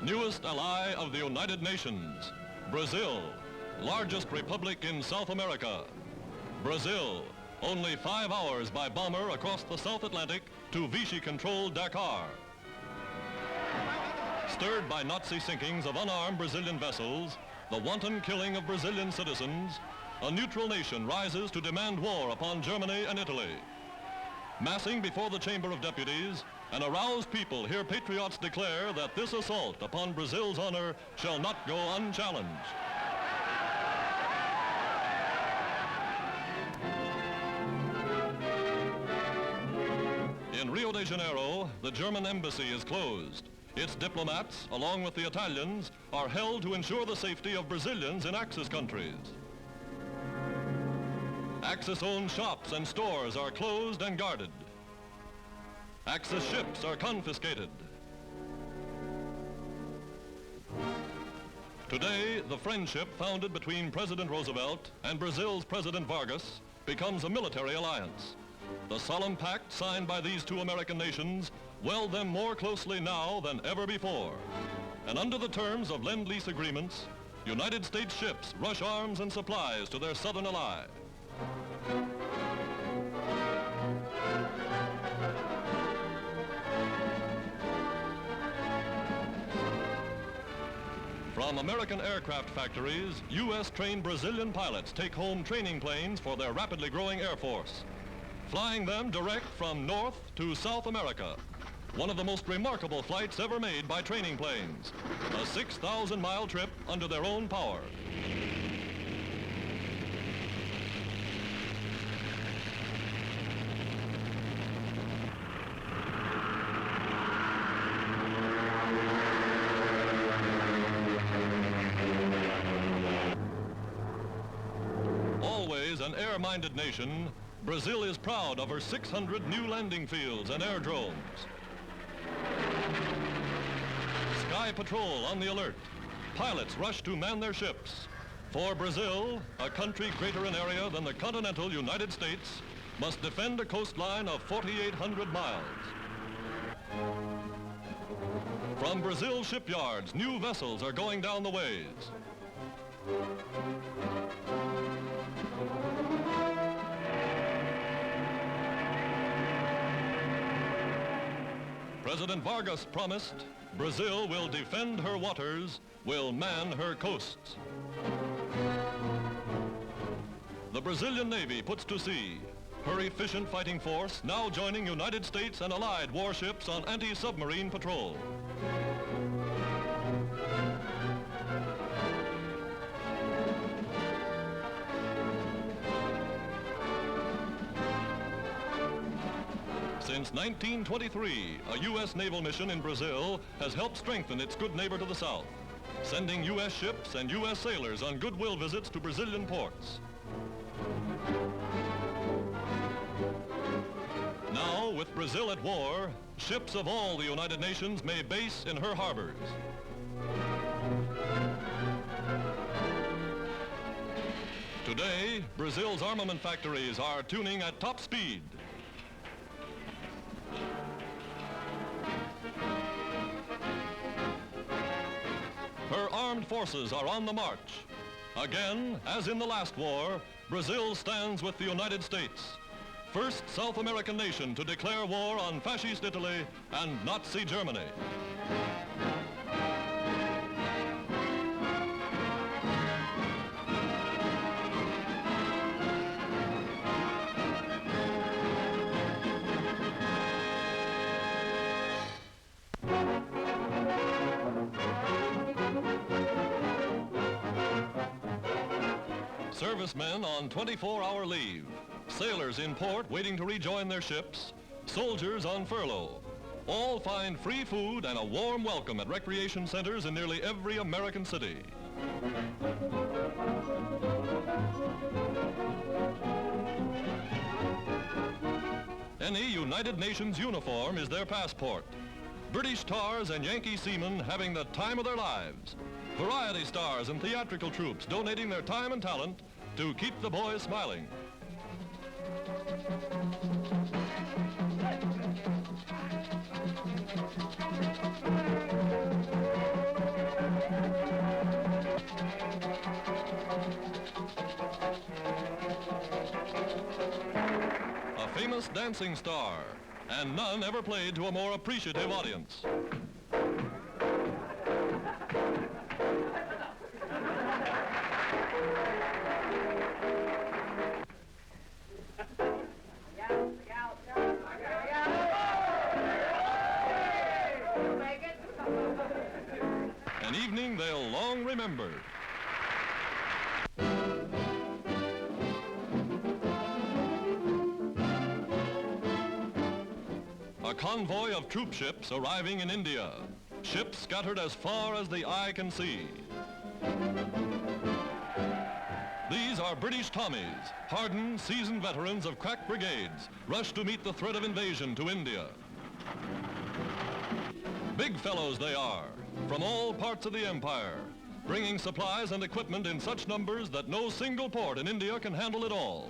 newest ally of the United Nations. Brazil, largest republic in South America. Brazil, only 5 hours by bomber across the South Atlantic to Vichy-controlled Dakar. Stirred by Nazi sinkings of unarmed Brazilian vessels, the wanton killing of Brazilian citizens, a neutral nation rises to demand war upon Germany and Italy. Massing before the Chamber of Deputies, an aroused people hear patriots declare that this assault upon Brazil's honor shall not go unchallenged. In Rio de Janeiro, the German embassy is closed. Its diplomats, along with the Italians, are held to ensure the safety of Brazilians in Axis countries. Axis-owned shops and stores are closed and guarded. Axis ships are confiscated. Today, the friendship founded between President Roosevelt and Brazil's President Vargas becomes a military alliance. The solemn pact signed by these two American nations weld them more closely now than ever before. And under the terms of Lend-Lease agreements, United States ships rush arms and supplies to their southern ally. From American aircraft factories, U.S.-trained Brazilian pilots take home training planes for their rapidly growing Air Force, flying them direct from North to South America. One of the most remarkable flights ever made by training planes, a 6,000-mile trip under their own power. Always an air-minded nation, Brazil is proud of her 600 new landing fields and aerodromes. Sky Patrol on the alert. Pilots rush to man their ships. For Brazil, a country greater in area than the continental United States, must defend a coastline of 4,800 miles. From Brazil shipyards, new vessels are going down the ways. President Vargas promised Brazil will defend her waters, will man her coasts. The Brazilian Navy puts to sea, her efficient fighting force now joining United States and allied warships on anti-submarine patrol. Since 1923, a U.S. naval mission in Brazil has helped strengthen its good neighbor to the south, sending U.S. ships and U.S. sailors on goodwill visits to Brazilian ports. Now, with Brazil at war, ships of all the United Nations may base in her harbors. Today, Brazil's armament factories are tuning at top speed. Her armed forces are on the march. Again, as in the last war, Brazil stands with the United States, first South American nation to declare war on fascist Italy and Nazi Germany. Servicemen on 24-hour leave, sailors in port waiting to rejoin their ships, soldiers on furlough. All find free food and a warm welcome at recreation centers in nearly every American city. Any United Nations uniform is their passport. British tars and Yankee seamen having the time of their lives. Variety stars and theatrical troops donating their time and talent to keep the boys smiling. famous dancing star, and none ever played to a more appreciative audience. An evening they'll long remember. A convoy of troop ships arriving in India. Ships scattered as far as the eye can see. These are British Tommies, hardened, seasoned veterans of crack brigades, rushed to meet the threat of invasion to India. Big fellows they are, from all parts of the empire, bringing supplies and equipment in such numbers that no single port in India can handle it all.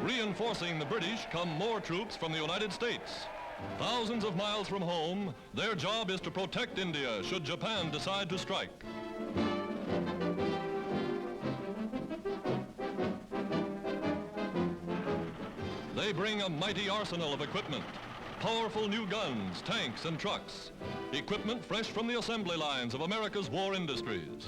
Reinforcing the British come more troops from the United States. Thousands of miles from home, their job is to protect India should Japan decide to strike. They bring a mighty arsenal of equipment, powerful new guns, tanks, and trucks, equipment fresh from the assembly lines of America's war industries.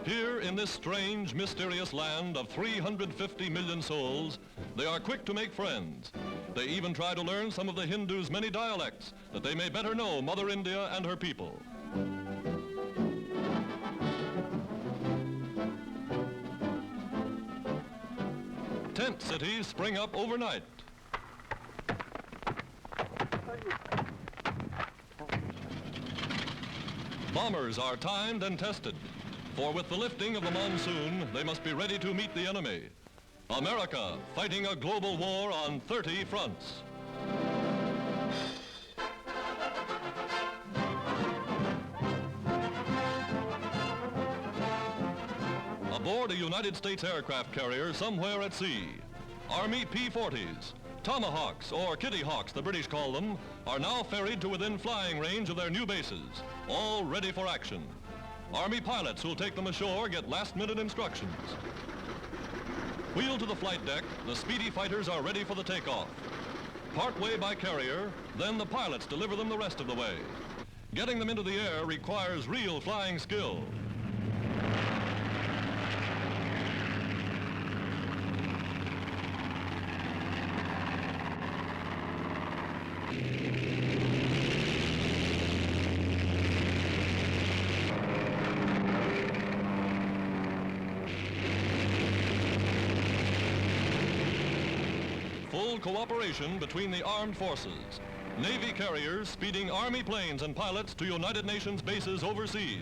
Here in this strange, mysterious land of 350 million souls, they are quick to make friends. They even try to learn some of the Hindus' many dialects, that they may better know Mother India and her people. Tent cities spring up overnight. Bombers are timed and tested. For with the lifting of the monsoon, they must be ready to meet the enemy. America fighting a global war on 30 fronts. Aboard a United States aircraft carrier somewhere at sea, Army P-40s, Tomahawks, or Kitty Hawks, the British call them, are now ferried to within flying range of their new bases, all ready for action. Army pilots who'll take them ashore get last-minute instructions. Wheeled to the flight deck, the speedy fighters are ready for the takeoff. Part way by carrier, then the pilots deliver them the rest of the way. Getting them into the air requires real flying skill. Full cooperation between the armed forces. Navy carriers speeding Army planes and pilots to United Nations bases overseas.